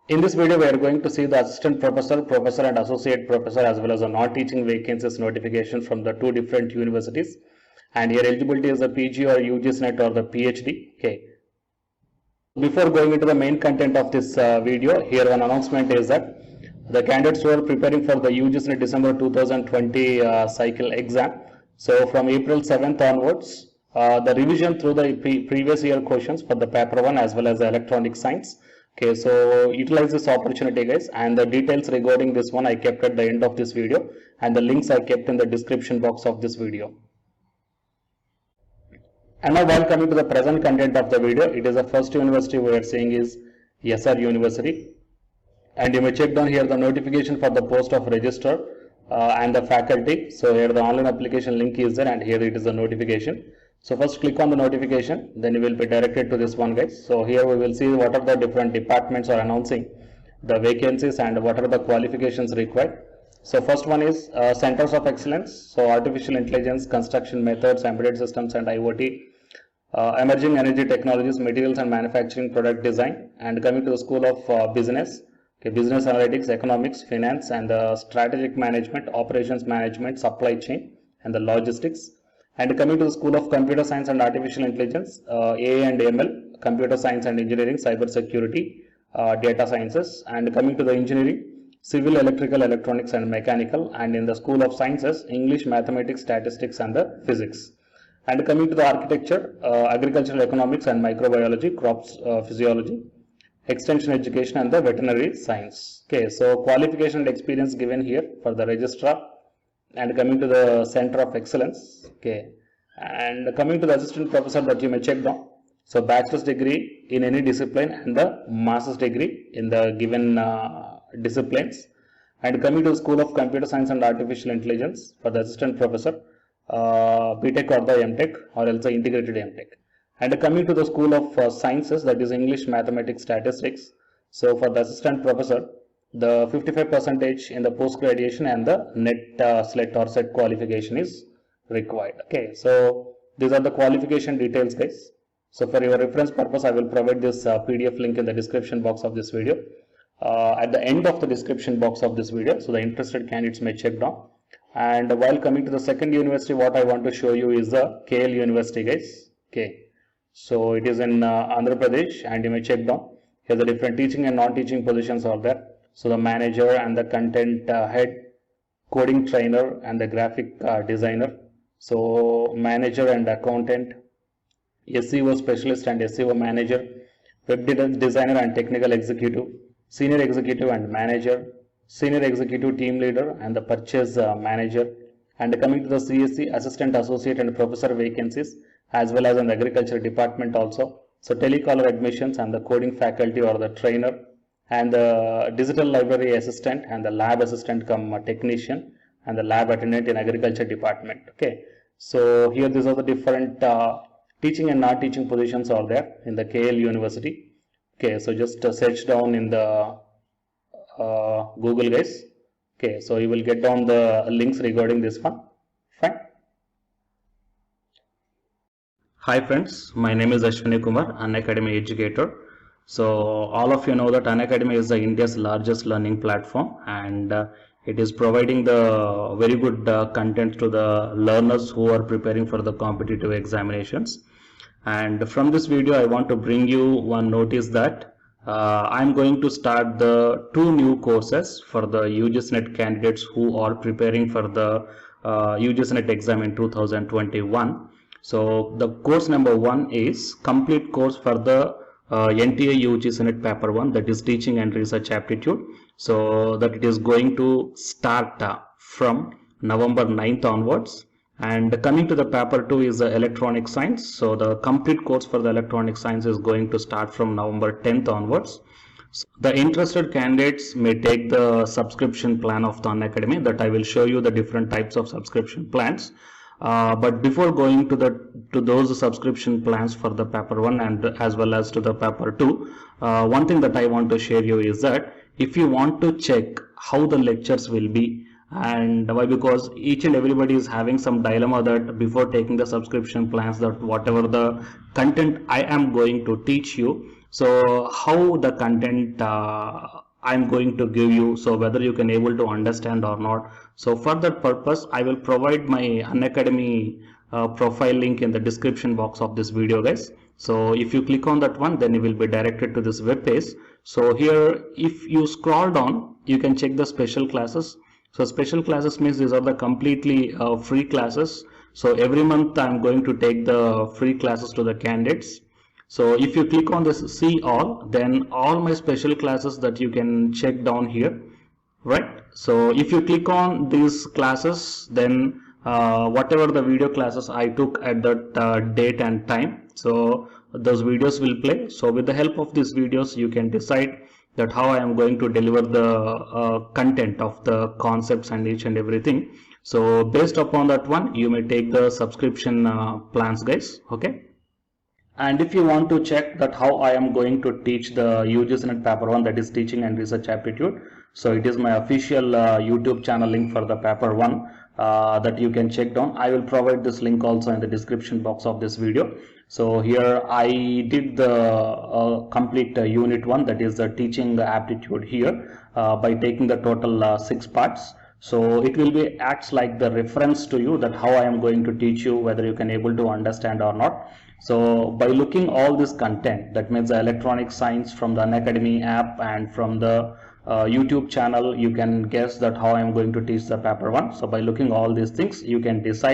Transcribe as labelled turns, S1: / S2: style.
S1: In this video, we are going to see the assistant professor, professor and associate professor as well as the non-teaching vacancies notification from the two different universities. And here eligibility is the PG or UGCNET or the PhD. Okay. Before going into the main content of this video, here one announcement is that the candidates who are preparing for the UGCNET December 2020 cycle exam. So from April 7th onwards, the revision through the previous year questions for the paper 1 as well as the electronic science. Okay, so utilize this opportunity, guys, and the details regarding this one I kept at the end of this video, and the links I kept in the description box of this video. And now while coming to the present content of the video, it is the first university we are seeing is SR University, and you may check down here the notification for the post of registrar and the faculty. So here the online application link is there, and here it is the notification. So first click on the notification, then you will be directed to this one, guys. So here we will see what are the different departments are announcing the vacancies and what are the qualifications required. So first one is Centers of Excellence. So Artificial Intelligence, Construction Methods, Embedded Systems and IoT, Emerging Energy Technologies, Materials and Manufacturing, Product Design. And coming to the School of Business, okay, Business Analytics, Economics, Finance and Strategic Management, Operations Management, Supply Chain and the Logistics. And coming to the School of Computer Science and Artificial Intelligence, AI and ML, Computer Science and Engineering, Cyber Security, Data Sciences. And coming to the Engineering, Civil, Electrical, Electronics and Mechanical. And in the School of Sciences, English, Mathematics, Statistics and the Physics. And coming to the Architecture, Agricultural Economics and Microbiology, Crops Physiology, Extension Education and the Veterinary Science. Okay, so qualification and experience given here for the registrar. And coming to the Center of Excellence, okay, and coming to the assistant professor that you may check down. So bachelor's degree in any discipline and the master's degree in the given disciplines. And coming to the School of Computer Science and Artificial Intelligence for the assistant professor, BTech or the MTech or else the integrated MTech. And coming to the School of Sciences, that is English, Mathematics, Statistics. So for the assistant professor, the 55% in the post graduation and the net SLET or SET qualification is required. Okay, so these are the qualification details, guys. So for your reference purpose, I will provide this PDF link in the description box of this video, at the end of the description box of this video, so the interested candidates may check down. And while coming to the second university, what I want to show you is the KL University, guys. Okay, so it is in Andhra Pradesh, and you may check down. Here the different teaching and non-teaching positions are there. So the manager and the content head, coding trainer and the graphic designer. So manager and accountant, SEO specialist and SEO manager, web designer and technical executive, senior executive and manager, senior executive team leader and the purchase manager. And coming to the CSC, assistant, associate and professor vacancies, as well as in the agriculture department also. So telecaller admissions and the coding faculty or the trainer, and the digital library assistant and the lab assistant come technician and the lab attendant in agriculture department. Okay, so here these are the different teaching and non teaching positions are there in the KL University. Okay, so just search down in the Google, guys. Okay, so you will get down the links regarding this one. Fine. Hi friends, my name is Ashwini Kumar, Unacademy educator. So all of you know that Unacademy is India's largest learning platform, and it is providing the very good content to the learners who are preparing for the competitive examinations. And from this video, I want to bring you one notice that I'm going to start the 2 new courses for the UGCNET candidates who are preparing for the UGCNET exam in 2021. So the course number 1 is complete course for the NTA UGCNET paper 1, that is teaching and research aptitude. So that it is going to start from November 9th onwards. And coming to the paper 2 is the electronic science. So the complete course for the electronic science is going to start from November 10th onwards. So the interested candidates may take the subscription plan of the Unacademy, that I will show you the different types of subscription plans. But before going to those subscription plans for the paper 1 and as well as to the paper 2, one thing that I want to share you is that if you want to check how the lectures will be, and why, because each and everybody is having some dilemma that before taking the subscription plans, that whatever the content I am going to teach you, So how the content I'm going to give you, so whether you can able to understand or not. So for that purpose, I will provide my Unacademy profile link in the description box of this video, guys. So if you click on that one, then you will be directed to this web page. So here, if you scroll down, you can check the special classes. So special classes means these are the completely free classes. So every month I'm going to take the free classes to the candidates. So if you click on this see all, then all my special classes that you can check down here, right? So if you click on these classes, then whatever the video classes I took at that date and time, so those videos will play. So with the help of these videos, you can decide that how I am going to deliver the content of the concepts and each and everything. So based upon that one, you may take the subscription plans, guys. Okay. And if you want to check that how I am going to teach the UGC paper 1, that is teaching and research aptitude, so it is my official YouTube channel link for the paper 1 that you can check down. I will provide this link also in the description box of this video. So here I did the complete unit 1, that is the teaching aptitude here by taking the total 6 parts. So it will be acts like the reference to you that how I am going to teach you, whether you can able to understand or not. So by looking all this content, that means the electronic science from the Unacademy app and from the YouTube channel, you can guess that how I am going to teach the paper 1. So by looking all these things, you can decide